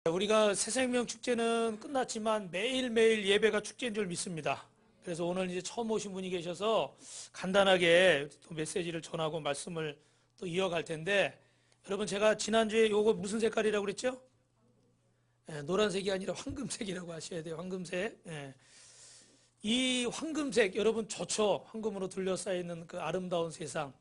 우리가 새생명 축제는 끝났지만 매일매일 예배가 축제인 줄 믿습니다. 그래서 오늘 이제 처음 오신 분이 계셔서 간단하게 또 메시지를 전하고 말씀을 또 이어갈 텐데, 여러분 제가 지난주에 요거 무슨 색깔이라고 그랬죠? 노란색이 아니라 황금색이라고 하셔야 돼요. 황금색. 이 황금색 여러분 좋죠. 황금으로 둘러싸이는 그 아름다운 세상.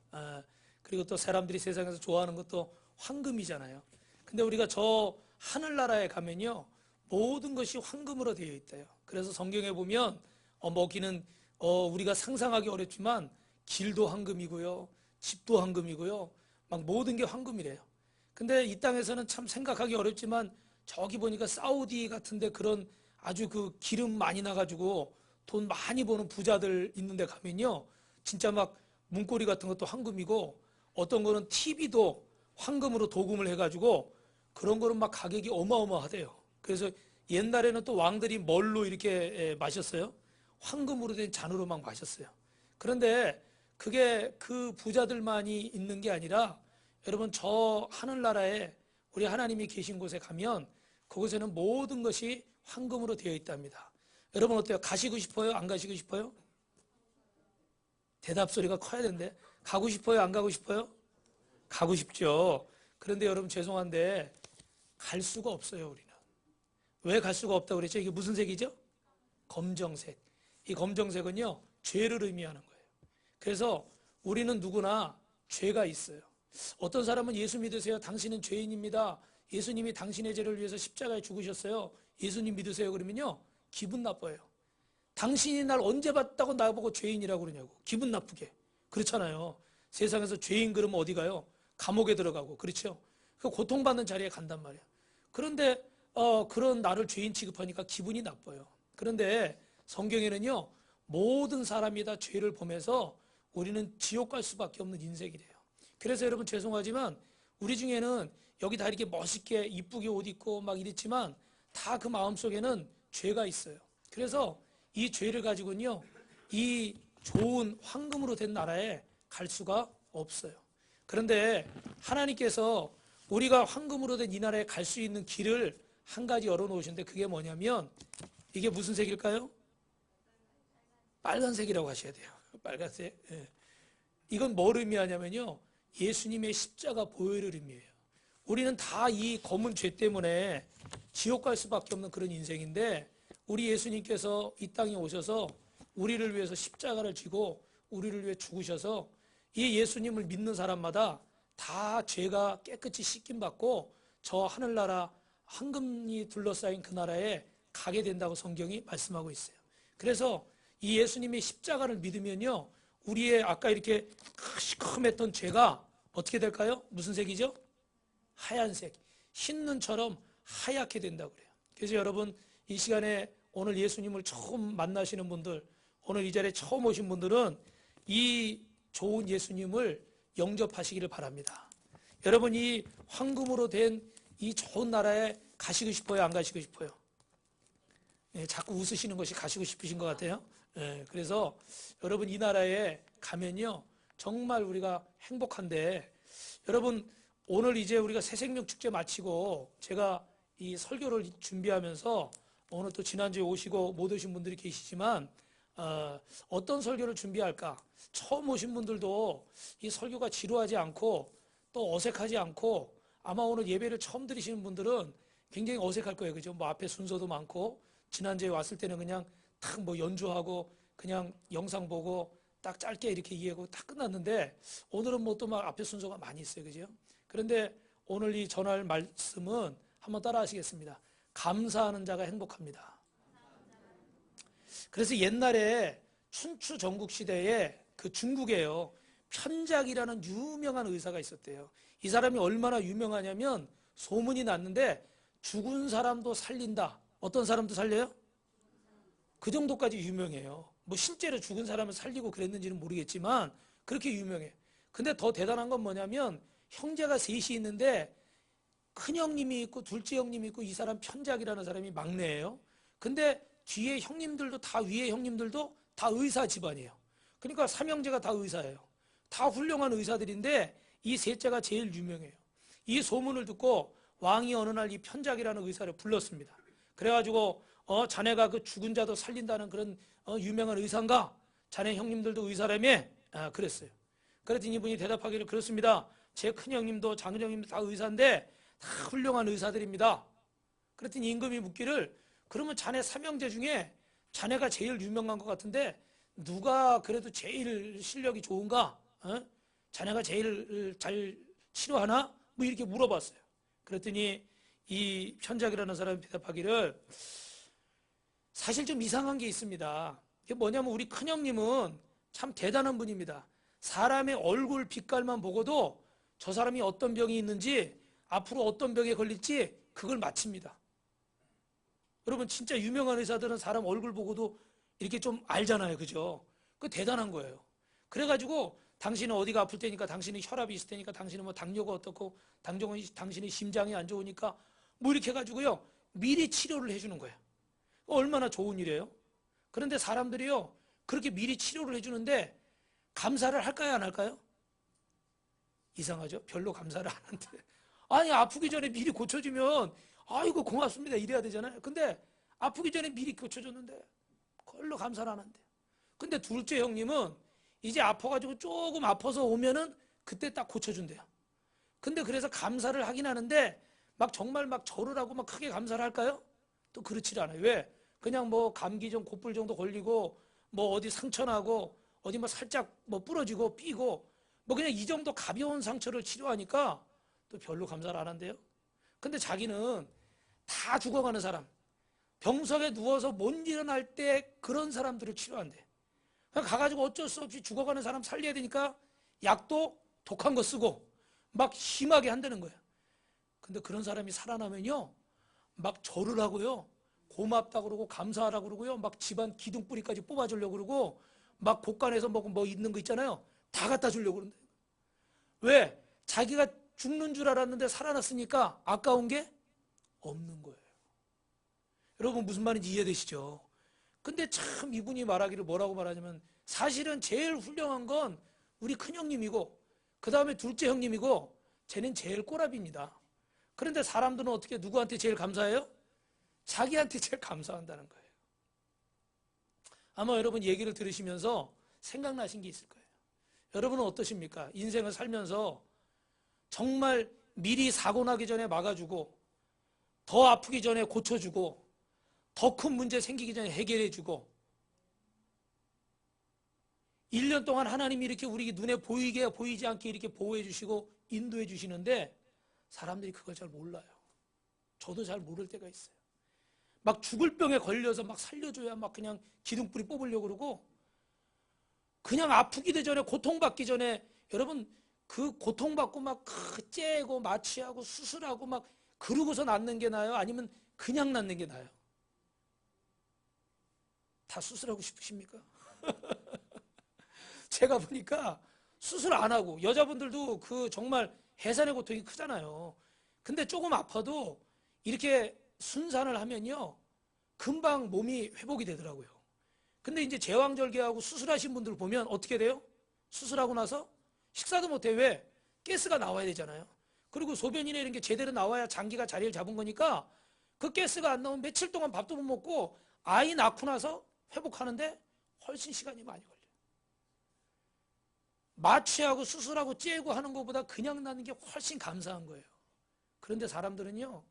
그리고 또 사람들이 세상에서 좋아하는 것도 황금이잖아요. 근데 우리가 저 하늘나라에 가면요, 모든 것이 황금으로 되어 있대요. 그래서 성경에 보면 먹기는 우리가 상상하기 어렵지만 길도 황금이고요, 집도 황금이고요, 막 모든 게 황금이래요. 근데 이 땅에서는 참 생각하기 어렵지만 저기 보니까 사우디 같은데 그런 아주 그 기름 많이 나가지고 돈 많이 버는 부자들 있는데 가면요, 진짜 막 문고리 같은 것도 황금이고, 어떤 거는 TV도 황금으로 도금을 해가지고 그런 거는 막 가격이 어마어마하대요. 그래서 옛날에는 또 왕들이 뭘로 이렇게 마셨어요? 황금으로 된 잔으로 막 마셨어요. 그런데 그게 그 부자들만이 있는 게 아니라, 여러분 저 하늘나라에 우리 하나님이 계신 곳에 가면 그곳에는 모든 것이 황금으로 되어 있답니다. 여러분 어때요? 가시고 싶어요? 안 가시고 싶어요? 대답 소리가 커야 되는데, 가고 싶어요? 안 가고 싶어요? 가고 싶죠. 그런데 여러분 죄송한데 갈 수가 없어요. 우리는 왜 갈 수가 없다고 그랬죠? 이게 무슨 색이죠? 검정색. 이 검정색은요, 죄를 의미하는 거예요. 그래서 우리는 누구나 죄가 있어요. 어떤 사람은 예수 믿으세요? 당신은 죄인입니다. 예수님이 당신의 죄를 위해서 십자가에 죽으셨어요. 예수님 믿으세요? 그러면요, 기분 나빠요. 당신이 날 언제 봤다고 나보고 죄인이라고 그러냐고. 기분 나쁘게. 그렇잖아요. 세상에서 죄인 그러면 어디 가요? 감옥에 들어가고. 그렇죠? 그 고통받는 자리에 간단 말이야. 그런데 그런 나를 죄인 취급하니까 기분이 나빠요. 그런데 성경에는요, 모든 사람이 다 죄를 범해서 우리는 지옥 갈 수밖에 없는 인생이래요. 그래서 여러분 죄송하지만 우리 중에는 여기 다 이렇게 멋있게 이쁘게 옷 입고 막 이랬지만 다 그 마음속에는 죄가 있어요. 그래서 이 죄를 가지고는요, 이 좋은 황금으로 된 나라에 갈 수가 없어요. 그런데 하나님께서 우리가 황금으로 된 이 나라에 갈 수 있는 길을 한 가지 열어놓으셨는데, 그게 뭐냐면, 이게 무슨 색일까요? 빨간색이라고 하셔야 돼요. 빨간색. 이건 뭘 의미하냐면요, 예수님의 십자가 보혈을 의미해요. 우리는 다 이 검은 죄 때문에 지옥 갈 수밖에 없는 그런 인생인데, 우리 예수님께서 이 땅에 오셔서 우리를 위해서 십자가를 지고 우리를 위해 죽으셔서 이 예수님을 믿는 사람마다 다 죄가 깨끗이 씻김 받고 저 하늘나라 황금이 둘러싸인 그 나라에 가게 된다고 성경이 말씀하고 있어요. 그래서 이 예수님의 십자가를 믿으면요, 우리의 아까 이렇게 시커맸던 죄가 어떻게 될까요? 무슨 색이죠? 하얀색, 흰 눈처럼 하얗게 된다고 그래요. 그래서 여러분 이 시간에 오늘 예수님을 처음 만나시는 분들, 오늘 이 자리에 처음 오신 분들은 이 좋은 예수님을 영접하시기를 바랍니다. 여러분 이 황금으로 된 이 좋은 나라에 가시고 싶어요? 안 가시고 싶어요? 자꾸 웃으시는 것이 가시고 싶으신 것 같아요. 그래서 여러분 이 나라에 가면요, 정말 우리가 행복한데, 여러분 오늘 이제 우리가 새생명 축제 마치고 제가 이 설교를 준비하면서, 오늘 또 지난주에 오시고 못 오신 분들이 계시지만 어떤 설교를 준비할까? 처음 오신 분들도 이 설교가 지루하지 않고 또 어색하지 않고, 아마 오늘 예배를 처음 들으시는 분들은 굉장히 어색할 거예요. 그죠? 뭐 앞에 순서도 많고, 지난주에 왔을 때는 그냥 탁 뭐 연주하고 그냥 영상 보고 딱 짧게 이렇게 이해하고 딱 끝났는데, 오늘은 뭐 또 막 앞에 순서가 많이 있어요. 그죠? 그런데 오늘 이 전할 말씀은 한번 따라 하시겠습니다. 감사하는 자가 행복합니다. 그래서 옛날에 춘추 전국 시대에 그 중국에요, 편작이라는 유명한 의사가 있었대요. 이 사람이 얼마나 유명하냐면 소문이 났는데 죽은 사람도 살린다. 어떤 사람도 살려요? 그 정도까지 유명해요. 뭐 실제로 죽은 사람을 살리고 그랬는지는 모르겠지만 그렇게 유명해. 근데 더 대단한 건 뭐냐면, 형제가 셋이 있는데 큰 형님이 있고 둘째 형님이 있고 이 사람 편작이라는 사람이 막내예요. 근데 뒤에 형님들도 다, 위에 형님들도 다 의사 집안이에요. 그러니까 삼형제가 다 의사예요. 다 훌륭한 의사들인데 이 셋째가 제일 유명해요. 이 소문을 듣고 왕이 어느 날 이 편작이라는 의사를 불렀습니다. 그래가지고 자네가 그 죽은 자도 살린다는 그런 유명한 의사인가? 자네 형님들도 의사라며? 그랬어요. 그랬더니 이분이 대답하기를 그렇습니다. 제 큰형님도 작은형님도 다 의사인데 다 훌륭한 의사들입니다. 그랬더니 임금이 묻기를 그러면 자네 삼형제 중에 자네가 제일 유명한 것 같은데 누가 그래도 제일 실력이 좋은가? 자네가 제일 잘 치료하나? 뭐 이렇게 물어봤어요. 그랬더니 이 편작이라는 사람이 대답하기를 사실 좀 이상한 게 있습니다. 그게 뭐냐면 우리 큰형님은 참 대단한 분입니다. 사람의 얼굴 빛깔만 보고도 저 사람이 어떤 병이 있는지 앞으로 어떤 병에 걸릴지 그걸 맞춥니다. 여러분 진짜 유명한 의사들은 사람 얼굴 보고도 이렇게 좀 알잖아요. 그죠? 그 대단한 거예요. 그래가지고 당신은 어디가 아플 테니까 당신은 혈압이 있을 테니까 당신은 뭐 당뇨가 어떻고 당신이 심장이 안 좋으니까 뭐 이렇게 해가지고요 미리 치료를 해주는 거예요. 얼마나 좋은 일이에요. 그런데 사람들이요 그렇게 미리 치료를 해주는데 감사를 할까요 안 할까요? 이상하죠? 별로 감사를 안 하는데 아니 아프기 전에 미리 고쳐주면 아이고 고맙습니다 이래야 되잖아요. 근데 아프기 전에 미리 고쳐줬는데 별로 감사를 안 한대. 근데 둘째 형님은 이제 아파가지고 조금 아파서 오면은 그때 딱 고쳐준대요. 근데 그래서 감사를 하긴 하는데 막 정말 막 절을 하고 막 크게 감사를 할까요? 또 그렇지 않아요. 왜? 그냥 뭐 감기 좀 곧불 정도 걸리고 뭐 어디 상처나고 어디 뭐 살짝 뭐 부러지고 삐고 뭐 그냥 이 정도 가벼운 상처를 치료하니까 또 별로 감사를 안 한대요. 근데 자기는 다 죽어가는 사람, 병석에 누워서 못 일어날 때 그런 사람들을 치료한대. 그냥 가가지고 어쩔 수 없이 죽어가는 사람 살려야 되니까 약도 독한 거 쓰고 막 심하게 한다는 거야. 근데 그런 사람이 살아나면요 막 절을 하고요 고맙다 그러고 감사하라고 그러고요 막 집안 기둥뿌리까지 뽑아주려고 그러고 막 곳간에서 뭐 있는 거 있잖아요 다 갖다 주려고 그런다. 왜? 자기가 죽는 줄 알았는데 살아났으니까 아까운 게 없는 거예요. 여러분 무슨 말인지 이해되시죠? 근데 참 이분이 말하기를 뭐라고 말하냐면 사실은 제일 훌륭한 건 우리 큰형님이고 그 다음에 둘째 형님이고 쟤는 제일 꼬랍입니다. 그런데 사람들은 어떻게 누구한테 제일 감사해요? 자기한테 제일 감사한다는 거예요. 아마 여러분 얘기를 들으시면서 생각나신 게 있을 거예요. 여러분은 어떠십니까? 인생을 살면서 정말 미리 사고 나기 전에 막아주고 더 아프기 전에 고쳐주고 더 큰 문제 생기기 전에 해결해주고 1년 동안 하나님이 이렇게 우리 눈에 보이게 보이지 않게 이렇게 보호해 주시고 인도해 주시는데 사람들이 그걸 잘 몰라요. 저도 잘 모를 때가 있어요. 막 죽을 병에 걸려서 막 살려줘야 막 그냥 기둥뿌리 뽑으려고 그러고 그냥 아프기도 전에 고통받기 전에 여러분 그 고통받고 막 째고 마취하고 수술하고 막 그러고서 낫는 게 나아요? 아니면 그냥 낫는 게 나아요? 다 수술하고 싶으십니까? 제가 보니까 수술 안 하고 여자분들도 그 정말 해산의 고통이 크잖아요. 근데 조금 아파도 이렇게 순산을 하면요 금방 몸이 회복이 되더라고요. 근데 이제 제왕절개하고 수술하신 분들 보면 어떻게 돼요? 수술하고 나서 식사도 못해. 왜? 가스가 나와야 되잖아요. 그리고 소변이나 이런 게 제대로 나와야 장기가 자리를 잡은 거니까 그 가스가 안 나오면 며칠 동안 밥도 못 먹고 아이 낳고 나서 회복하는데 훨씬 시간이 많이 걸려요. 마취하고 수술하고 째고 하는 것보다 그냥 나는 게 훨씬 감사한 거예요. 그런데 사람들은요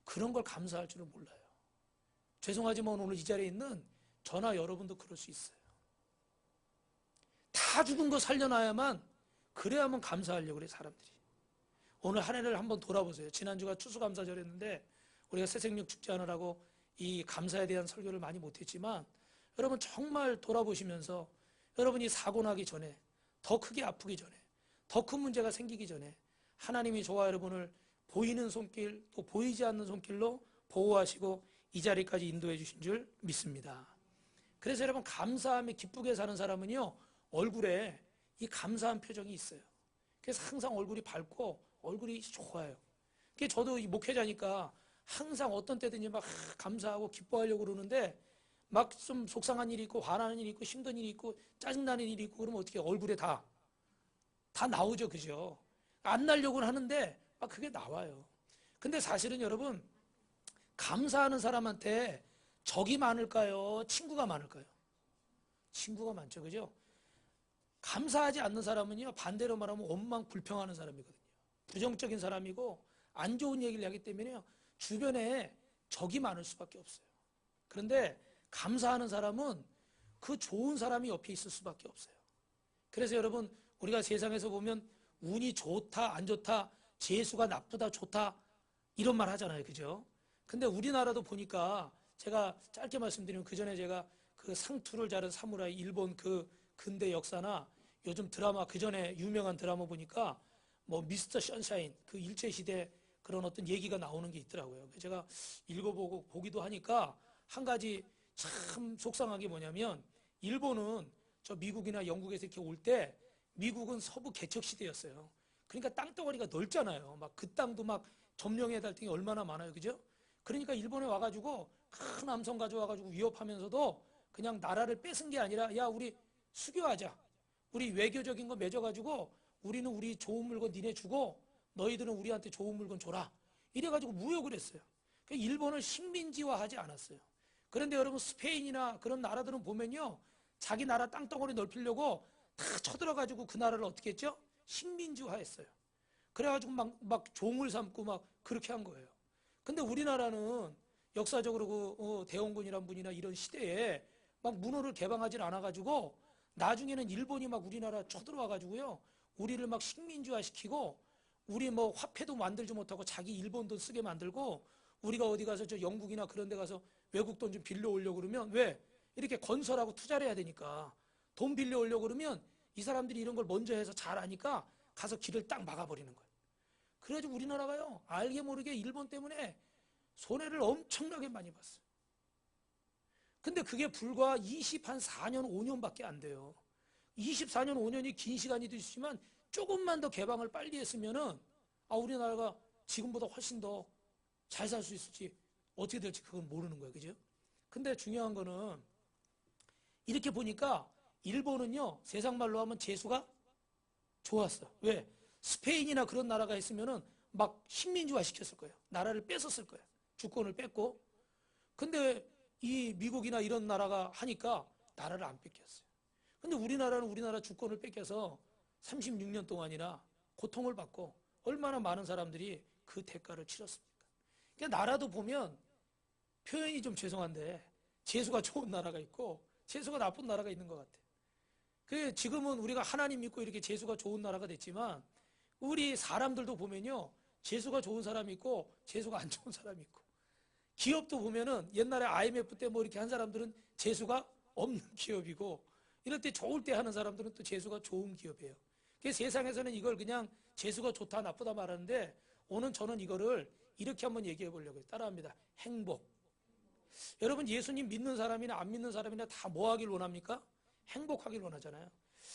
그런 걸 감사할 줄은 몰라요. 죄송하지만 오늘 이 자리에 있는 저나 여러분도 그럴 수 있어요. 다 죽은 거 살려놔야만 그래야만 감사하려고 그래 사람들이. 오늘 한 해를 한번 돌아보세요. 지난주가 추수감사절이었는데 우리가 새생명 축제하느라고 이 감사에 대한 설교를 많이 못했지만 여러분 정말 돌아보시면서 여러분이 사고 나기 전에 더 크게 아프기 전에 더 큰 문제가 생기기 전에 하나님이 저와 여러분을 보이는 손길 또 보이지 않는 손길로 보호하시고 이 자리까지 인도해 주신 줄 믿습니다. 그래서 여러분 감사함에 기쁘게 사는 사람은요 얼굴에 이 감사한 표정이 있어요. 그래서 항상 얼굴이 밝고 얼굴이 좋아요. 그래서 저도 이 목회자니까 항상 어떤 때든지 막 감사하고 기뻐하려고 그러는데 막 좀 속상한 일이 있고 화나는 일이 있고 힘든 일이 있고 짜증나는 일이 있고 그러면 어떻게 얼굴에 다 나오죠. 그죠? 안 나려고는 하는데 막 그게 나와요. 근데 사실은 여러분, 감사하는 사람한테 적이 많을까요? 친구가 많을까요? 친구가 많죠. 그죠? 감사하지 않는 사람은요, 반대로 말하면 원망 불평하는 사람이거든요. 부정적인 사람이고 안 좋은 얘기를 하기 때문에요, 주변에 적이 많을 수밖에 없어요. 그런데 감사하는 사람은 그 좋은 사람이 옆에 있을 수밖에 없어요. 그래서 여러분, 우리가 세상에서 보면 운이 좋다, 안 좋다, 재수가 나쁘다, 좋다, 이런 말 하잖아요. 그죠? 근데 우리나라도 보니까 제가 짧게 말씀드리면, 그 전에 제가 그 상투를 자른 사무라이 일본 그 근대 역사나 요즘 드라마, 그 전에 유명한 드라마 보니까 뭐 미스터 션샤인 그 일제시대 그런 어떤 얘기가 나오는 게 있더라고요. 제가 읽어보고 보기도 하니까 한 가지 참 속상한 게 뭐냐면, 일본은 저 미국이나 영국에서 이렇게 올 때 미국은 서부 개척 시대였어요. 그러니까 땅덩어리가 넓잖아요. 막 그 땅도 막 점령해야 될 땅이 얼마나 많아요. 그죠? 그러니까 일본에 와가지고 큰 함성 가져와가지고 위협하면서도 그냥 나라를 뺏은 게 아니라, 야, 우리 수교하자. 우리 외교적인 거 맺어가지고 우리는 우리 좋은 물건 니네 주고 너희들은 우리한테 좋은 물건 줘라. 이래가지고 무역을 했어요. 그러니까 일본을 식민지화하지 않았어요. 그런데 여러분, 스페인이나 그런 나라들은 보면요, 자기 나라 땅덩어리 넓히려고 다 쳐들어가지고 그 나라를 어떻게 했죠? 식민지화했어요. 그래가지고 막 종을 삼고 막 그렇게 한 거예요. 근데 우리나라는 역사적으로 그 대원군이란 분이나 이런 시대에 막 문호를 개방하지 않아가지고 나중에는 일본이 막 우리나라 쳐들어와가지고요, 우리를 막 식민지화 시키고, 우리 뭐 화폐도 만들지 못하고 자기 일본 돈 쓰게 만들고, 우리가 어디 가서 저 영국이나 그런 데 가서 외국 돈 좀 빌려오려고 그러면, 왜? 이렇게 건설하고 투자를 해야 되니까 돈 빌려오려고 그러면 이 사람들이 이런 걸 먼저 해서 잘 아니까 가서 길을 딱 막아버리는 거예요. 그래가지고 우리나라가요, 알게 모르게 일본 때문에 손해를 엄청나게 많이 봤어요. 근데 그게 불과 24년, 5년밖에 안 돼요. 24년, 5년이 긴 시간이 되시지만 조금만 더 개방을 빨리 했으면은, 우리나라가 지금보다 훨씬 더 잘 살 수 있을지, 어떻게 될지 그건 모르는 거예요. 그죠? 근데 중요한 거는, 이렇게 보니까 일본은요, 세상 말로 하면 재수가 좋았어. 왜? 스페인이나 그런 나라가 있으면은 막 식민지화 시켰을 거예요. 나라를 뺏었을 거예요. 주권을 뺏고. 근데 이 미국이나 이런 나라가 하니까 나라를 안 뺏겼어요. 근데 우리나라는 우리나라 주권을 뺏겨서 36년 동안이나 고통을 받고 얼마나 많은 사람들이 그 대가를 치렀습니까? 그러니까 나라도 보면, 표현이 좀 죄송한데, 재수가 좋은 나라가 있고 재수가 나쁜 나라가 있는 것 같아요. 그 지금은 우리가 하나님 믿고 이렇게 재수가 좋은 나라가 됐지만, 우리 사람들도 보면요, 재수가 좋은 사람이 있고 재수가 안 좋은 사람이 있고, 기업도 보면은 옛날에 IMF 때 뭐 이렇게 한 사람들은 재수가 없는 기업이고, 이럴 때 좋을 때 하는 사람들은 또 재수가 좋은 기업이에요. 그래서 세상에서는 이걸 그냥 재수가 좋다 나쁘다 말하는데, 오늘 저는 이거를 이렇게 한번 얘기해 보려고 해요. 따라합니다. 행복. 여러분, 예수님 믿는 사람이나 안 믿는 사람이나 다 뭐 하길 원합니까? 행복하길 원하잖아요.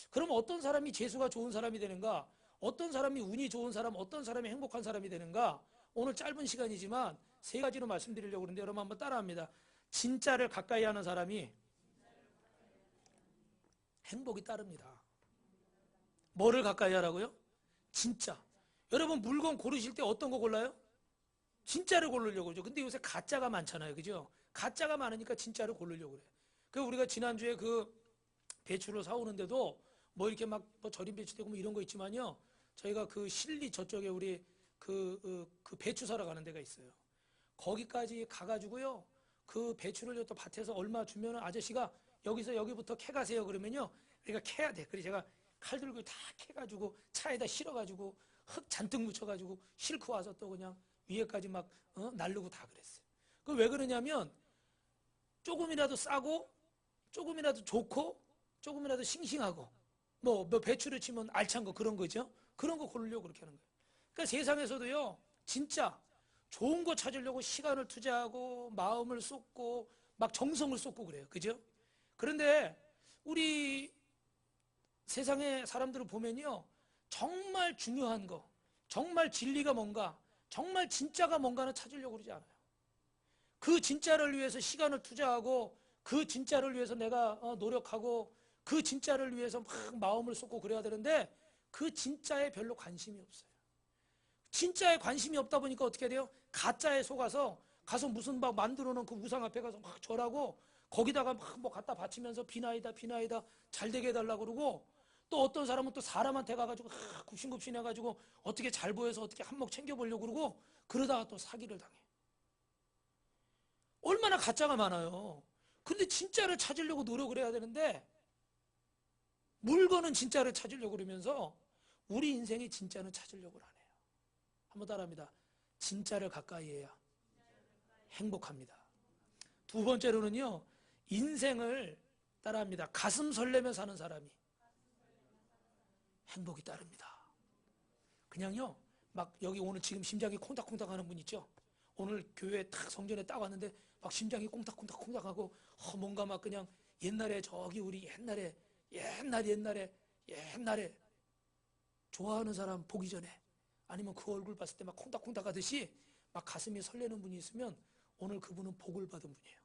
그럼 어떤 사람이 재수가 좋은 사람이 되는가? 어떤 사람이 운이 좋은 사람, 어떤 사람이 행복한 사람이 되는가? 오늘 짧은 시간이지만 세 가지로 말씀드리려고 그러는데, 여러분 한번 따라합니다. 진짜를 가까이 하는 사람이 행복이 따릅니다. 뭐를 가까이 하라고요? 진짜. 여러분, 물건 고르실 때 어떤 거 골라요? 진짜를 고르려고 그러죠. 근데 요새 가짜가 많잖아요. 그죠? 가짜가 많으니까 진짜를 고르려고 그래요. 그 우리가 지난주에 그 배추를 사오는데도 뭐 이렇게 막뭐 절임 배추 되고 뭐 이런 거 있지만요, 저희가 그 실리 저쪽에 우리 그 배추 사러 가는 데가 있어요. 거기까지 가가지고요, 그 배추를 또 밭에서 얼마 주면은 아저씨가 여기서 여기부터 캐가세요 그러면요, 우리가 캐야 돼. 그래서 제가 칼 들고 다 캐가지고 차에다 실어가지고 흙 잔뜩 묻혀가지고 싣고 와서 또 그냥 위에까지 막 날르고 다 그랬어요. 그 왜 그러냐면, 조금이라도 싸고 조금이라도 좋고 조금이라도 싱싱하고, 뭐 배추를 치면 알찬 거, 그런 거죠. 그런 거 고르려고 그렇게 하는 거예요. 그러니까 세상에서도요, 진짜 좋은 거 찾으려고 시간을 투자하고 마음을 쏟고 막 정성을 쏟고 그래요. 그죠? 그런데 우리 세상의 사람들을 보면요, 정말 중요한 거, 정말 진리가 뭔가, 정말 진짜가 뭔가는 찾으려고 그러지 않아요. 그 진짜를 위해서 시간을 투자하고, 그 진짜를 위해서 내가 노력하고, 그 진짜를 위해서 막 마음을 쏟고 그래야 되는데, 그 진짜에 별로 관심이 없어요. 진짜에 관심이 없다 보니까 어떻게 돼요? 가짜에 속아서 가서 무슨 막 만들어 놓은 그 우상 앞에 가서 막 절하고 거기다가 막 뭐 갖다 바치면서 비나이다 비나이다 잘 되게 해달라고 그러고, 또 어떤 사람은 또 사람한테 가가지고 굽신굽신 해가지고 어떻게 잘 보여서 어떻게 한몫 챙겨보려고 그러고, 그러다가 또 사기를 당해. 얼마나 가짜가 많아요. 근데 진짜를 찾으려고 노력을 해야 되는데, 물건은 진짜를 찾으려고 그러면서 우리 인생의 진짜는 찾으려고 안 해요. 한번 따라합니다. 진짜를 가까이 해야 행복합니다. 두 번째로는요, 인생을 따라합니다. 가슴 설레며 사는 사람이 행복이 따릅니다. 그냥요, 막 여기 오늘 지금 심장이 콩닥콩닥 하는 분 있죠? 오늘 교회 딱 성전에 딱 왔는데 막 심장이 콩닥콩닥 하고 뭔가 막 그냥 옛날에 저기 우리 옛날에 좋아하는 사람 보기 전에, 아니면 그 얼굴 봤을 때 막 콩닥콩닥 하듯이 막 가슴이 설레는 분이 있으면 오늘 그분은 복을 받은 분이에요.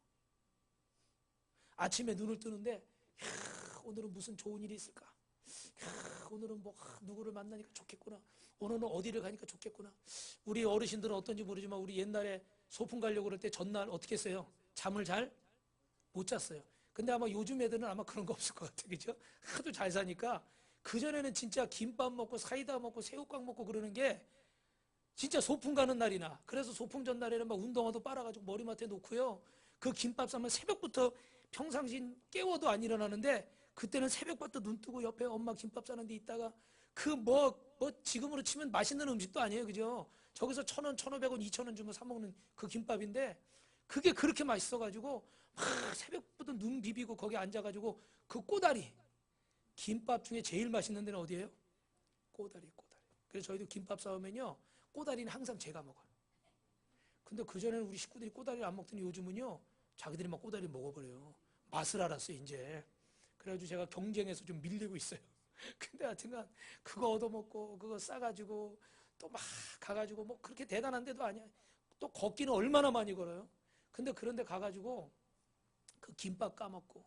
아침에 눈을 뜨는데 오늘은 무슨 좋은 일이 있을까? 오늘은 뭐 누구를 만나니까 좋겠구나. 오늘은 어디를 가니까 좋겠구나. 우리 어르신들은 어떤지 모르지만 우리 옛날에 소풍 가려고 그럴 때 전날 어떻게 했어요? 잠을 잘 못 잤어요. 근데 아마 요즘 애들은 아마 그런 거 없을 것 같아요. 그죠? 하도 잘 사니까. 그전에는 진짜 김밥 먹고 사이다 먹고 새우깡 먹고 그러는 게 진짜 소풍 가는 날이나, 그래서 소풍 전날에는 막 운동화도 빨아가지고 머리맡에 놓고요, 그 김밥 싸면 새벽부터 평상시 깨워도 안 일어나는데, 그때는 새벽부터 눈 뜨고 옆에 엄마 김밥 싸는 데 있다가 그 지금으로 치면 맛있는 음식도 아니에요. 그죠? 저기서 1,000원, 1,500원, 2,000원 주면 사 먹는 그 김밥인데, 그게 그렇게 맛있어가지고 막 새벽부터 눈 비비고 거기 앉아가지고 그 꼬다리, 김밥 중에 제일 맛있는 데는 어디예요? 꼬다리. 그래서 저희도 김밥 싸우면요, 꼬다리는 항상 제가 먹어요. 근데 그전에는 우리 식구들이 꼬다리를 안 먹더니 요즘은요, 자기들이 막 꼬다리 먹어버려요. 맛을 알았어요, 이제. 그래가지고 제가 경쟁에서 좀 밀리고 있어요. 근데 하여튼간 그거 얻어먹고 그거 싸가지고 또 막 가가지고 뭐 그렇게 대단한 데도 아니야. 또 걷기는 얼마나 많이 걸어요. 근데 그런 데 가가지고 그 김밥 까먹고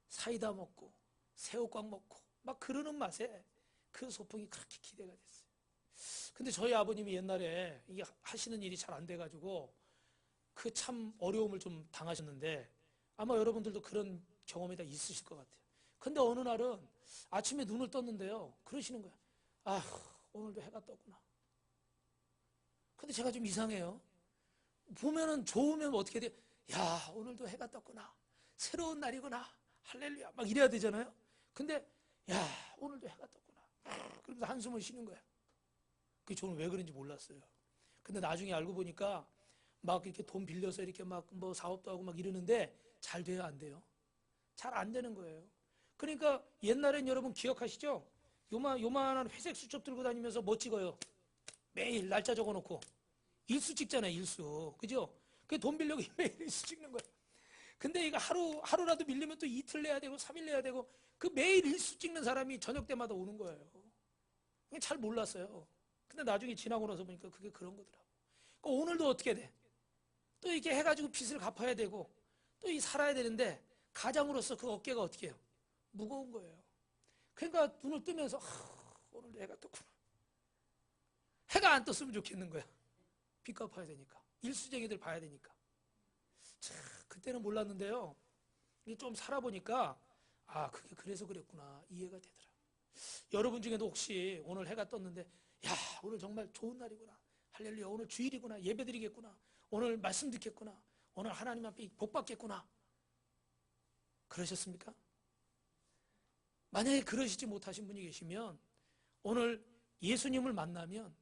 사이다 먹고 새우깡 먹고 막 그러는 맛에 그 소풍이 그렇게 기대가 됐어요. 근데 저희 아버님이 옛날에 이게 하시는 일이 잘 안 돼가지고 그 참 어려움을 좀 당하셨는데, 아마 여러분들도 그런 경험이 다 있으실 것 같아요. 근데 어느 날은 아침에 눈을 떴는데요, 그러시는 거예요. 아, 오늘도 해가 떴구나. 근데 제가 좀 이상해요. 보면은 좋으면 어떻게 돼? 야, 오늘도 해가 떴구나. 새로운 날이구나. 할렐루야. 막 이래야 되잖아요. 근데 야, 오늘도 해가 떴구나. 그러면서 한숨을 쉬는 거예요. 그게 저는 왜 그런지 몰랐어요. 근데 나중에 알고 보니까 막 이렇게 돈 빌려서 이렇게 막 뭐 사업도 하고 막 이러는데 잘 돼요, 안 돼요? 잘 안 되는 거예요. 그러니까 옛날엔 여러분 기억하시죠? 요만한 회색 수첩 들고 다니면서 뭐 찍어요? 매일 날짜 적어놓고 일수 찍잖아요, 일수. 그죠? 그 돈 빌려고 매일 일수 찍는 거예요. 근데 이거 하루라도 밀리면 또 이틀 내야 되고 3일 내야 되고, 그 매일 일수 찍는 사람이 저녁 때마다 오는 거예요. 잘 몰랐어요. 근데 나중에 지나고 나서 보니까 그게 그런 거더라고. 그러니까 오늘도 어떻게 돼? 또 이렇게 해가지고 빚을 갚아야 되고 또 이 살아야 되는데, 가장으로서 그 어깨가 어떻게 해요? 무거운 거예요. 그러니까 눈을 뜨면서 오늘도 해가 떴구나. 해가 안 떴으면 좋겠는 거야. 빚 갚아야 되니까. 일수쟁이들 봐야 되니까. 참, 그때는 몰랐는데요, 이게 좀 살아보니까 아, 그게 그래서 그랬구나, 이해가 되더라. 여러분 중에도 혹시 오늘 해가 떴는데, 야, 오늘 정말 좋은 날이구나, 할렐루야, 오늘 주일이구나, 예배드리겠구나, 오늘 말씀 듣겠구나, 오늘 하나님 앞에 복 받겠구나, 그러셨습니까? 만약에 그러시지 못하신 분이 계시면 오늘 예수님을 만나면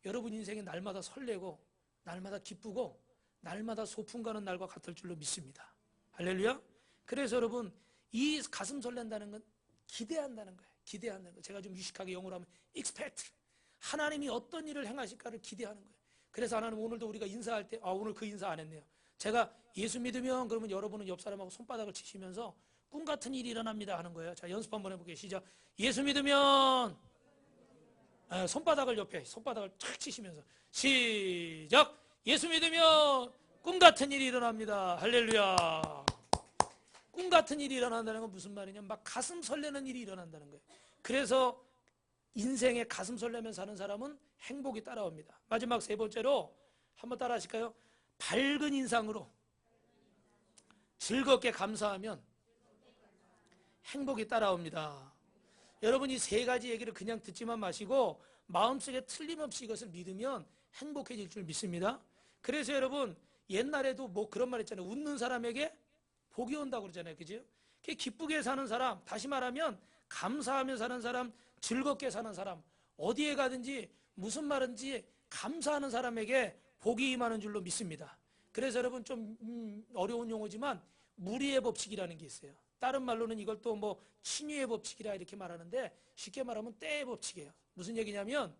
여러분 인생이 날마다 설레고 날마다 기쁘고 날마다 소풍 가는 날과 같을 줄로 믿습니다. 할렐루야. 그래서 여러분, 이 가슴 설렌다는 건 기대한다는 거예요. 기대한다는 거. 제가 좀 유식하게 영어로 하면 expect. 하나님이 어떤 일을 행하실까를 기대하는 거예요. 그래서 하나님 오늘도 우리가 인사할 때, 오늘 그 인사 안 했네요. 제가 예수 믿으면, 그러면 여러분은 옆 사람하고 손바닥을 치시면서 꿈 같은 일이 일어납니다 하는 거예요. 자, 연습 한번 해볼게요. 시작. 예수 믿으면, 손바닥을 옆에 손바닥을 탁 치시면서 시작. 예수 믿으면 꿈 같은 일이 일어납니다. 할렐루야. 꿈 같은 일이 일어난다는 건 무슨 말이냐, 막 가슴 설레는 일이 일어난다는 거예요. 그래서 인생에 가슴 설레면서 사는 사람은 행복이 따라옵니다. 마지막 세 번째로 한번 따라 하실까요? 밝은 인상으로 즐겁게 감사하면 행복이 따라옵니다. 여러분, 이 세 가지 얘기를 그냥 듣지만 마시고 마음속에 틀림없이 이것을 믿으면 행복해질 줄 믿습니다. 그래서 여러분, 옛날에도 뭐 그런 말 했잖아요. 웃는 사람에게 복이 온다고 그러잖아요. 그죠? 기쁘게 사는 사람, 다시 말하면 감사하며 사는 사람, 즐겁게 사는 사람, 어디에 가든지 무슨 말인지 감사하는 사람에게 복이 임하는 줄로 믿습니다. 그래서 여러분, 좀 어려운 용어지만 무리의 법칙이라는 게 있어요. 다른 말로는 이걸 또 뭐 친유의 법칙이라 이렇게 말하는데, 쉽게 말하면 때의 법칙이에요. 무슨 얘기냐면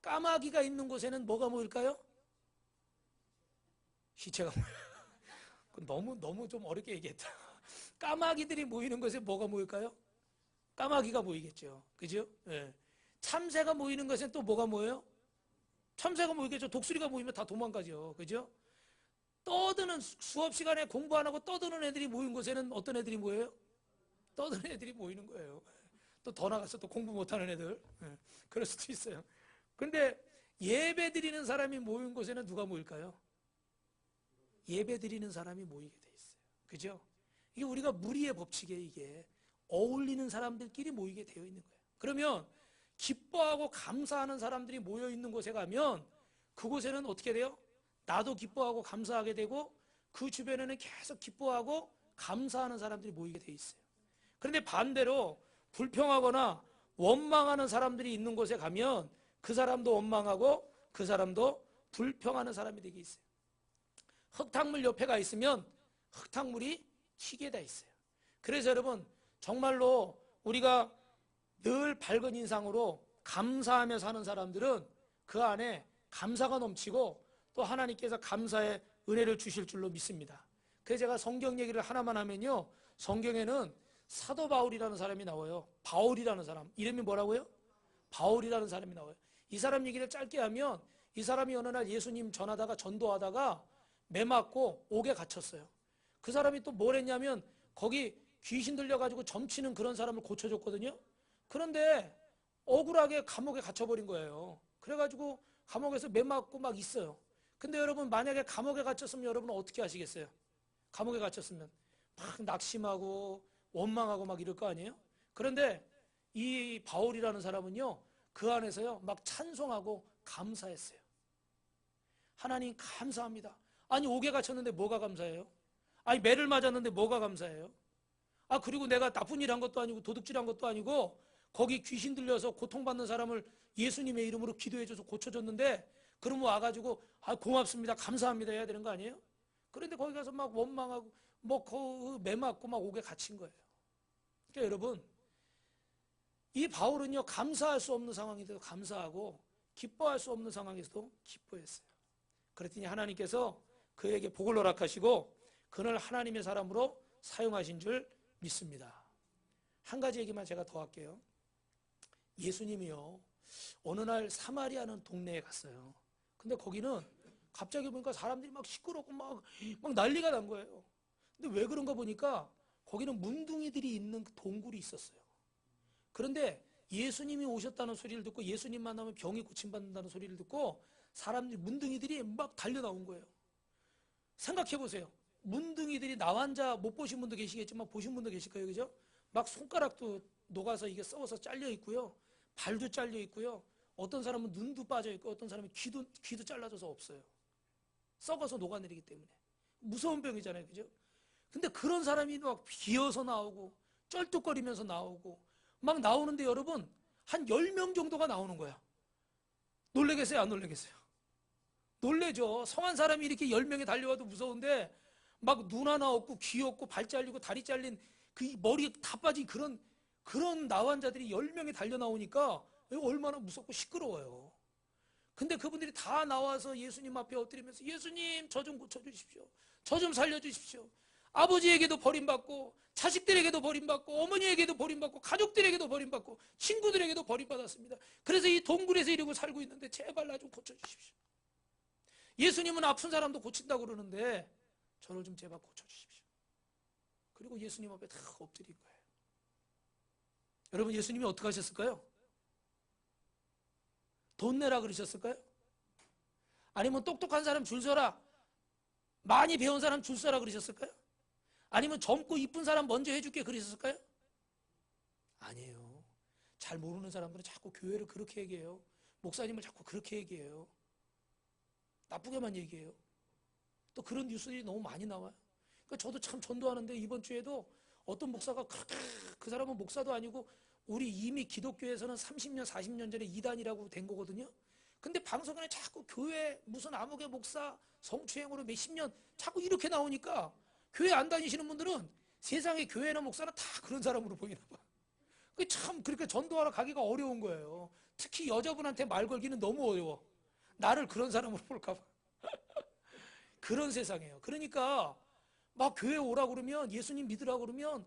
까마귀가 있는 곳에는 뭐가 모일까요? 시체가 모여요. 너무 좀 어렵게 얘기했다. 까마귀들이 모이는 곳에 뭐가 모일까요? 까마귀가 모이겠죠. 그죠? 예. 참새가 모이는 곳에 또 뭐가 모여요? 참새가 모이겠죠. 독수리가 모이면 다 도망가죠. 그죠? 떠드는, 수업 시간에 공부 안 하고 떠드는 애들이 모인 곳에는 어떤 애들이 모여요? 떠드는 애들이 모이는 거예요. 또 더 나가서 또 공부 못하는 애들. 예. 그럴 수도 있어요. 근데 예배 드리는 사람이 모인 곳에는 누가 모일까요? 예배 드리는 사람이 모이게 돼 있어요. 그죠? 이게 우리가 무리의 법칙이에요. 이게 어울리는 사람들끼리 모이게 되어 있는 거예요. 그러면 기뻐하고 감사하는 사람들이 모여 있는 곳에 가면 그곳에는 어떻게 돼요? 나도 기뻐하고 감사하게 되고 그 주변에는 계속 기뻐하고 감사하는 사람들이 모이게 돼 있어요. 그런데 반대로 불평하거나 원망하는 사람들이 있는 곳에 가면 그 사람도 원망하고 그 사람도 불평하는 사람이 되게 있어요. 흙탕물 옆에 가 있으면 흙탕물이 튀게 돼 있어요. 그래서 여러분, 정말로 우리가 늘 밝은 인상으로 감사하며 사는 사람들은 그 안에 감사가 넘치고 또 하나님께서 감사의 은혜를 주실 줄로 믿습니다. 그래서 제가 성경 얘기를 하나만 하면요, 성경에는 사도 바울이라는 사람이 나와요. 바울이라는 사람, 이름이 뭐라고요? 바울이라는 사람이 나와요. 이 사람 얘기를 짧게 하면, 이 사람이 어느 날 예수님 전도하다가 매 맞고 옥에 갇혔어요. 그 사람이 또 뭘 했냐면 거기 귀신 들려가지고 점치는 그런 사람을 고쳐줬거든요. 그런데 억울하게 감옥에 갇혀버린 거예요. 그래가지고 감옥에서 매 맞고 막 있어요. 근데 여러분, 만약에 감옥에 갇혔으면 여러분은 어떻게 하시겠어요? 감옥에 갇혔으면 막 낙심하고 원망하고 막 이럴 거 아니에요? 그런데 이 바울이라는 사람은요, 그 안에서요 막 찬송하고 감사했어요. 하나님 감사합니다. 아니, 옥에 갇혔는데 뭐가 감사해요? 아니, 매를 맞았는데 뭐가 감사해요? 그리고 내가 나쁜 일 한 것도 아니고 도둑질 한 것도 아니고 거기 귀신 들려서 고통받는 사람을 예수님의 이름으로 기도해줘서 고쳐줬는데, 그러면 와가지고 고맙습니다, 감사합니다 해야 되는 거 아니에요? 그런데 거기 가서 막 원망하고 매 맞고 막 옥에 갇힌 거예요. 그러니까 여러분, 이 바울은요, 감사할 수 없는 상황에서도 감사하고 기뻐할 수 없는 상황에서도 기뻐했어요. 그랬더니 하나님께서 그에게 복을 허락하시고 그를 하나님의 사람으로 사용하신 줄 믿습니다. 한 가지 얘기만 제가 더 할게요. 예수님이요, 어느 날 사마리아는 동네에 갔어요. 근데 거기는 갑자기 보니까 사람들이 막 시끄럽고 막 난리가 난 거예요. 근데 왜 그런가 보니까 거기는 문둥이들이 있는 동굴이 있었어요. 그런데 예수님이 오셨다는 소리를 듣고, 예수님 만나면 병이 고침받는다는 소리를 듣고 사람들이, 문둥이들이 막 달려 나온 거예요. 생각해 보세요. 문둥이들이, 나 환자 못 보신 분도 계시겠지만 보신 분도 계실 거예요. 그죠? 막 손가락도 녹아서 이게 썩어서 잘려 있고요. 발도 잘려 있고요. 어떤 사람은 눈도 빠져 있고 어떤 사람은 귀도 잘라져서 없어요. 썩어서 녹아내리기 때문에. 무서운 병이잖아요. 그죠? 근데 그런 사람이 막 기어서 나오고 쩔뚝거리면서 나오고 막 나오는데 여러분, 한 10명 정도가 나오는 거야. 놀래겠어요? 안 놀래겠어요? 놀래죠. 성한 사람이 이렇게 10명이 달려와도 무서운데 막 눈 하나 없고 귀 없고 발 잘리고 다리 잘린 그 머리 다 빠진 그런 나환자들이 10명이 달려 나오니까 얼마나 무섭고 시끄러워요. 근데 그분들이 다 나와서 예수님 앞에 엎드리면서, 예수님, 저 좀 고쳐주십시오. 저 좀 살려주십시오. 아버지에게도 버림받고 자식들에게도 버림받고 어머니에게도 버림받고 가족들에게도 버림받고 친구들에게도 버림받았습니다. 그래서 이 동굴에서 이러고 살고 있는데 제발 나 좀 고쳐주십시오. 예수님은 아픈 사람도 고친다고 그러는데 저를 좀 제발 고쳐주십시오. 그리고 예수님 앞에 다 엎드린 거예요. 여러분, 예수님이 어떻게 하셨을까요? 돈 내라 그러셨을까요? 아니면 똑똑한 사람 줄 서라, 많이 배운 사람 줄 서라 그러셨을까요? 아니면 젊고 이쁜 사람 먼저 해줄게 그러셨을까요? 아니에요. 잘 모르는 사람들은 자꾸 교회를 그렇게 얘기해요. 목사님을 자꾸 그렇게 얘기해요. 나쁘게만 얘기해요. 또 그런 뉴스들이 너무 많이 나와요. 그러니까 저도 참 전도하는데 이번 주에도 어떤 목사가 그렇게, 그 사람은 목사도 아니고 우리 이미 기독교에서는 30년 40년 전에 이단이라고 된 거거든요. 근데 방송에 자꾸 교회 무슨 암흑의 목사 성추행으로 몇십 년 자꾸 이렇게 나오니까 교회 안 다니시는 분들은 세상에 교회나 목사는 다 그런 사람으로 보이나 봐. 그 참 그렇게 전도하러 가기가 어려운 거예요. 특히 여자분한테 말 걸기는 너무 어려워. 나를 그런 사람으로 볼까 봐. 그런 세상이에요. 그러니까 막 교회 오라 그러면, 예수님 믿으라 그러면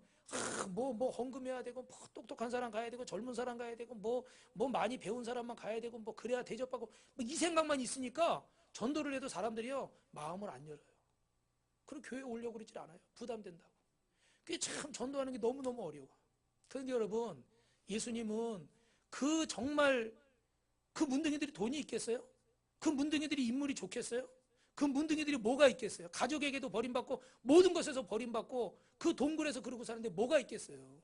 뭐 헌금해야 되고, 뭐 똑똑한 사람 가야 되고, 젊은 사람 가야 되고, 뭐 많이 배운 사람만 가야 되고, 뭐 그래야 대접받고, 뭐 이 생각만 있으니까 전도를 해도 사람들이요 마음을 안 열어요. 그럼 교회 오려고 그러질 않아요. 부담된다고. 그게 참 전도하는 게 너무너무 어려워. 그런데 여러분, 예수님은 그 정말 그 문둥이들이 돈이 있겠어요? 그 문둥이들이 인물이 좋겠어요? 그 문둥이들이 뭐가 있겠어요? 가족에게도 버림받고 모든 것에서 버림받고 그 동굴에서 그러고 사는데 뭐가 있겠어요?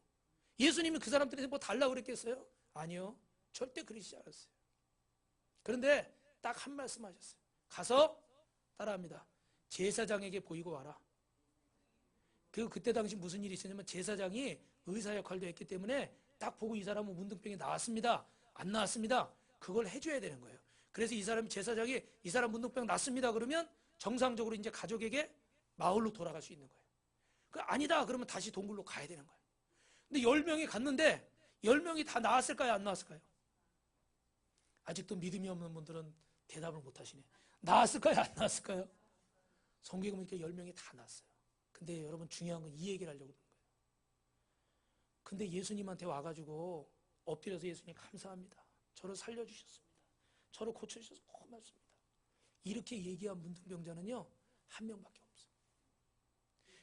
예수님이 그 사람들한테 뭐 달라고 그랬겠어요? 아니요. 절대 그러시지 않았어요. 그런데 딱 한 말씀 하셨어요. 가서 따라합니다. 제사장에게 보이고 와라. 그때 당시 무슨 일이 있었냐면 제사장이 의사 역할도 했기 때문에 딱 보고 이 사람은 문둥병이 나왔습니다. 안 나왔습니다. 그걸 해줘야 되는 거예요. 그래서 이 사람 제사장이 이 사람 문둥병 났습니다 그러면 정상적으로 이제 가족에게 마을로 돌아갈 수 있는 거예요. 아니다 그러면 다시 동굴로 가야 되는 거예요. 근데 10명이 갔는데 10명이 다 나았을까요? 안 나았을까요? 아직도 믿음이 없는 분들은 대답을 못 하시네. 나았을까요? 안 나았을까요? 성경에 보니까 10명이 다 나았어요. 근데 여러분 중요한 건 이 얘기를 하려고 그러는 거예요. 근데 예수님한테 와가지고 엎드려서 예수님 감사합니다. 저를 살려주셨습니다. 저를 고쳐주셔서 고맙습니다. 이렇게 얘기한 문둥병자는요 한 명밖에 없어요.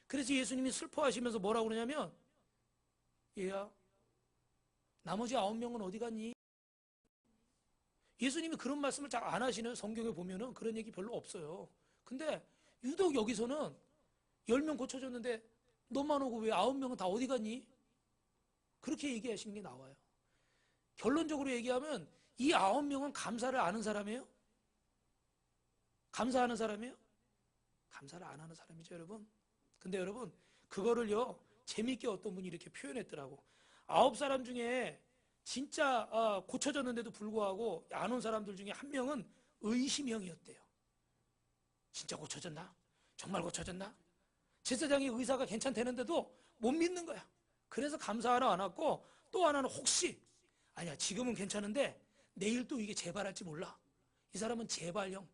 그래서 예수님이 슬퍼하시면서 뭐라고 그러냐면, 얘야 나머지 9명은 어디 갔니? 예수님이 그런 말씀을 잘 안 하시는, 성경에 보면은 그런 얘기 별로 없어요. 근데 유독 여기서는 10명 고쳐줬는데 너만 오고 왜 9명은 다 어디 갔니? 그렇게 얘기하시는 게 나와요. 결론적으로 얘기하면 이 9명은 감사를 아는 사람이에요? 감사하는 사람이에요? 감사를 안 하는 사람이죠, 여러분. 근데 여러분, 그거를요, 재밌게 어떤 분이 이렇게 표현했더라고. 9사람 중에 진짜 고쳐졌는데도 불구하고 안 온 사람들 중에 한 명은 의심형이었대요. 진짜 고쳐졌나? 정말 고쳐졌나? 제사장이 의사가 괜찮다는데도 못 믿는 거야. 그래서 감사하러 안 왔고, 또 하나는 혹시, 아니야 지금은 괜찮은데 내일 또 이게 재발할지 몰라. 이 사람은 재발형,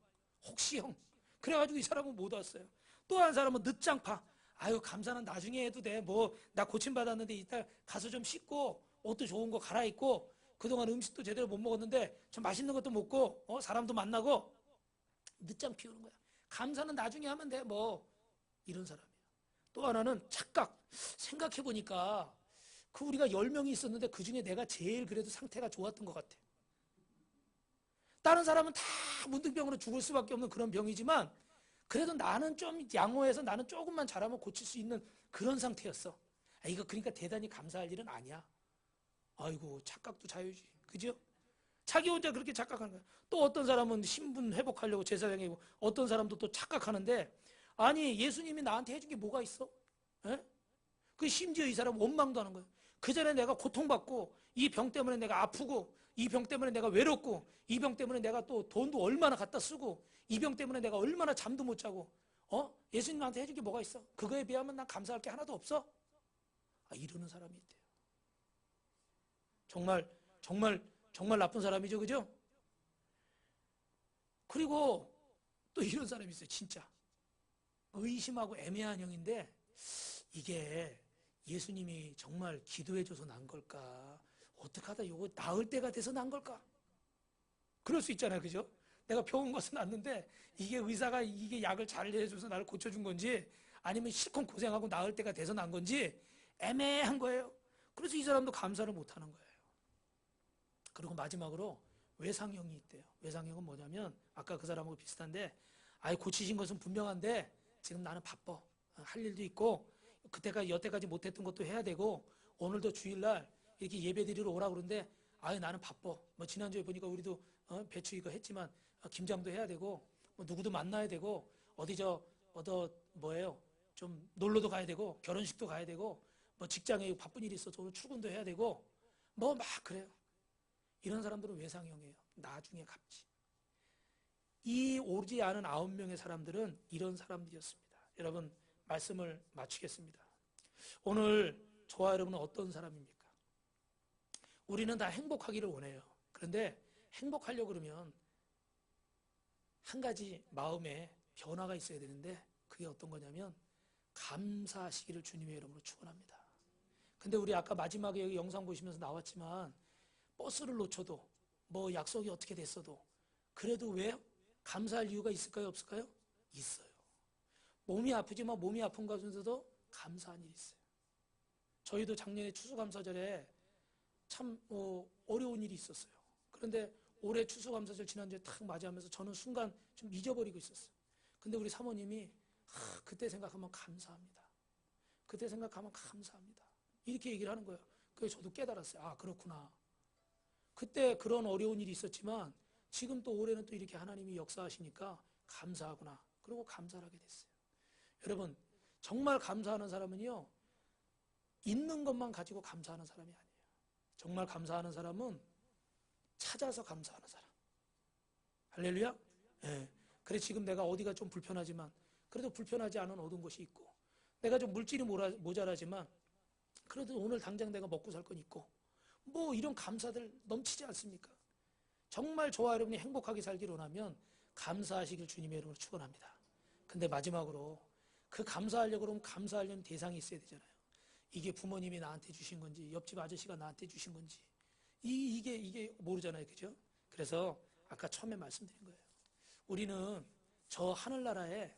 혹시형. 그래가지고 이 사람은 못 왔어요. 또 한 사람은 늦장파. 아유 감사는 나중에 해도 돼. 뭐 나 고침받았는데 이따 가서 좀 씻고 옷도 좋은 거 갈아입고, 그동안 음식도 제대로 못 먹었는데 좀 맛있는 것도 먹고 사람도 만나고, 늦장 피우는 거야. 감사는 나중에 하면 돼. 뭐 이런 사람이야. 또 하나는 착각. 생각해보니까 그 우리가 10명이 있었는데 그 중에 내가 제일 그래도 상태가 좋았던 것 같아. 다른 사람은 다 문둥병으로 죽을 수밖에 없는 그런 병이지만 그래도 나는 좀 양호해서 나는 조금만 잘하면 고칠 수 있는 그런 상태였어. 이거 그러니까 대단히 감사할 일은 아니야. 아이고 착각도 자유지. 그죠? 자기 혼자 그렇게 착각하는 거야. 또 어떤 사람은 신분 회복하려고 제사장에, 어떤 사람도 또 착각하는데, 아니 예수님이 나한테 해준 게 뭐가 있어? 에? 그 심지어 이 사람은 원망도 하는 거예요. 그 전에 내가 고통받고 이 병 때문에 내가 아프고 이 병 때문에 내가 외롭고 이 병 때문에 내가 또 돈도 얼마나 갖다 쓰고 이 병 때문에 내가 얼마나 잠도 못 자고 예수님 나한테 해준 게 뭐가 있어? 그거에 비하면 난 감사할 게 하나도 없어? 이러는 사람이 있대요. 정말 나쁜 사람이죠, 그죠? 그리고 또 이런 사람이 있어요. 진짜 의심하고 애매한 형인데, 이게 예수님이 정말 기도해줘서 난 걸까? 어떻게 하다 이거 나을 때가 돼서 난 걸까? 그럴 수 있잖아요, 그죠? 내가 병원 가서 났는데 이게 의사가 이게 약을 잘 해줘서 나를 고쳐준 건지, 아니면 실컷 고생하고 나을 때가 돼서 난 건지 애매한 거예요. 그래서 이 사람도 감사를 못하는 거예요. 그리고 마지막으로 외상형이 있대요. 외상형은 뭐냐면 아까 그 사람하고 비슷한데, 아예 고치신 것은 분명한데 지금 나는 바빠. 할 일도 있고 그때까지 여태까지 못했던 것도 해야 되고 오늘도 주일날 이렇게 예배 드리러 오라 그러는데 아예 나는 바빠. 뭐 지난주에 보니까 우리도 배추 이거 했지만 김장도 해야 되고 뭐 누구도 만나야 되고 어디 뭐예요? 좀 놀러도 가야 되고 결혼식도 가야 되고 뭐 직장에 바쁜 일이 있어서 오늘 출근도 해야 되고 뭐 막 그래요. 이런 사람들은 외상형이에요. 나중에 갚지. 이 오지 않은 9명의 사람들은 이런 사람들이었습니다. 여러분, 말씀을 마치겠습니다. 오늘 저와 여러분은 어떤 사람입니까? 우리는 다 행복하기를 원해요. 그런데 행복하려고 그러면 한 가지 마음에 변화가 있어야 되는데 그게 어떤 거냐면 감사하시기를 주님의 이름으로 축원합니다. 근데 우리 아까 마지막에 여기 영상 보시면서 나왔지만 버스를 놓쳐도 뭐 약속이 어떻게 됐어도 그래도 왜 감사할 이유가 있을까요? 없을까요? 있어요. 몸이 아프지만 몸이 아픈 가운데서도 감사한 일이 있어요. 저희도 작년에 추수감사절에 참 어려운 일이 있었어요. 그런데 올해 추수감사절 지난주에 탁 맞이하면서 저는 순간 좀 잊어버리고 있었어요. 근데 우리 사모님이 그때 생각하면 감사합니다. 그때 생각하면 감사합니다. 이렇게 얘기를 하는 거예요. 그래서 저도 깨달았어요. 아, 그렇구나. 그때 그런 어려운 일이 있었지만 지금 또 올해는 또 이렇게 하나님이 역사하시니까 감사하구나. 그리고 감사를 하게 됐어요. 여러분, 정말 감사하는 사람은요, 있는 것만 가지고 감사하는 사람이 아니에요. 정말 감사하는 사람은 찾아서 감사하는 사람. 할렐루야? 네. 그래, 지금 내가 어디가 좀 불편하지만 그래도 불편하지 않은 얻은 것이 있고 내가 좀 물질이 모자라지만 그래도 오늘 당장 내가 먹고 살 건 있고 뭐 이런 감사들 넘치지 않습니까? 정말 저와 여러분이 행복하게 살기를 원하면 감사하시길 주님의 이름으로 축원합니다. 근데 마지막으로 그 감사하려고 그러면 감사하려는 대상이 있어야 되잖아요. 이게 부모님이 나한테 주신 건지 옆집 아저씨가 나한테 주신 건지 이게 모르잖아요. 그죠? 그래서 아까 처음에 말씀드린 거예요. 우리는 저 하늘나라에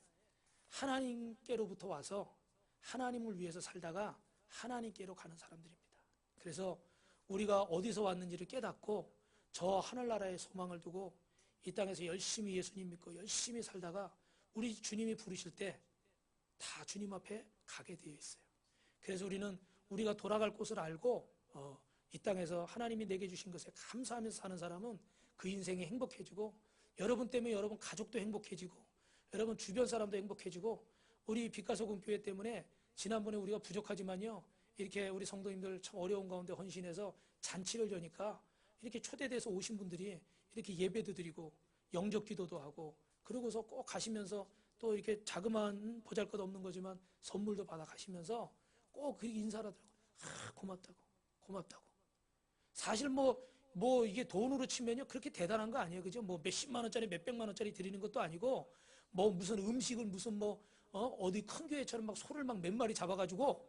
하나님께로부터 와서 하나님을 위해서 살다가 하나님께로 가는 사람들입니다. 그래서 우리가 어디서 왔는지를 깨닫고 저 하늘나라에 소망을 두고 이 땅에서 열심히 예수님 믿고 열심히 살다가 우리 주님이 부르실 때 다 주님 앞에 가게 되어 있어요. 그래서 우리는 우리가 돌아갈 곳을 알고 이 땅에서 하나님이 내게 주신 것에 감사하면서 사는 사람은 그 인생이 행복해지고 여러분 때문에 여러분 가족도 행복해지고 여러분 주변 사람도 행복해지고 우리 빛가소금 교회 때문에 지난번에 우리가 부족하지만요 이렇게 우리 성도님들 참 어려운 가운데 헌신해서 잔치를 여니까 이렇게 초대돼서 오신 분들이 이렇게 예배도 드리고 영접 기도도 하고 그러고서 꼭 가시면서 또 이렇게 자그마한 보잘것없는 거지만 선물도 받아 가시면서 꼭 그렇게 인사를 하더라고요. 고맙다고. 사실 뭐 이게 돈으로 치면요 그렇게 대단한 거 아니에요. 그죠? 뭐 몇십만 원짜리 몇백만 원짜리 드리는 것도 아니고 뭐 무슨 음식을 무슨 어디 큰 교회처럼 막 소를 막 몇 마리 잡아가지고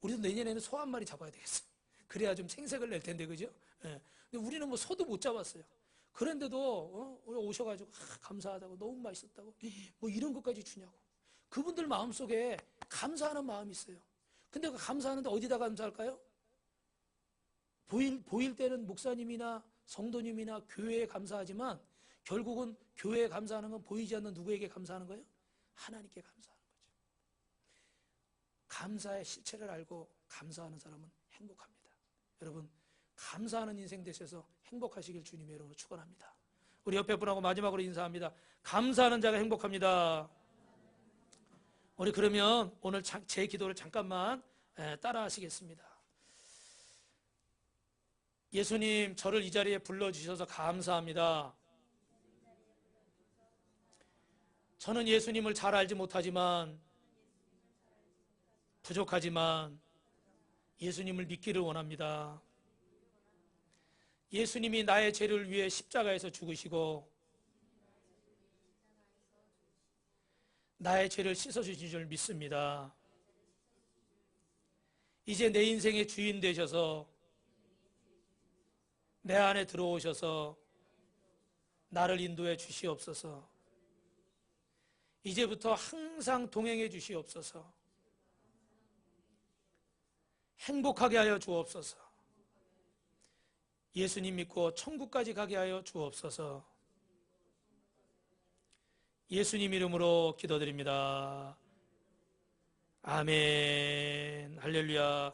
우리도 내년에는 소 한 마리 잡아야 되겠어. 그래야 좀 생색을 낼 텐데 그죠? 예. 근데 우리는 뭐 소도 못 잡았어요. 그런데도 우리 오셔가지고 감사하다고 너무 맛있었다고 뭐 이런 것까지 주냐고. 그분들 마음속에 감사하는 마음이 있어요. 근데 그 감사하는데 어디다 감사할까요? 보일 때는 목사님이나 성도님이나 교회에 감사하지만 결국은 교회에 감사하는 건 보이지 않는 누구에게 감사하는 거예요? 하나님께 감사하는 거죠. 감사의 실체를 알고 감사하는 사람은 행복합니다. 여러분, 감사하는 인생 되셔서 행복하시길 주님의 이름으로 축원합니다. 우리 옆에 분하고 마지막으로 인사합니다. 감사하는 자가 행복합니다. 우리 그러면 오늘 제 기도를 잠깐만 따라 하시겠습니다. 예수님, 저를 이 자리에 불러주셔서 감사합니다. 저는 예수님을 잘 알지 못하지만 부족하지만 예수님을 믿기를 원합니다. 예수님이 나의 죄를 위해 십자가에서 죽으시고 나의 죄를 씻어주신 줄 믿습니다. 이제 내 인생의 주인 되셔서 내 안에 들어오셔서 나를 인도해 주시옵소서. 이제부터 항상 동행해 주시옵소서. 행복하게 하여 주옵소서. 예수님 믿고 천국까지 가게 하여 주옵소서. 예수님 이름으로 기도드립니다. 아멘. 할렐루야.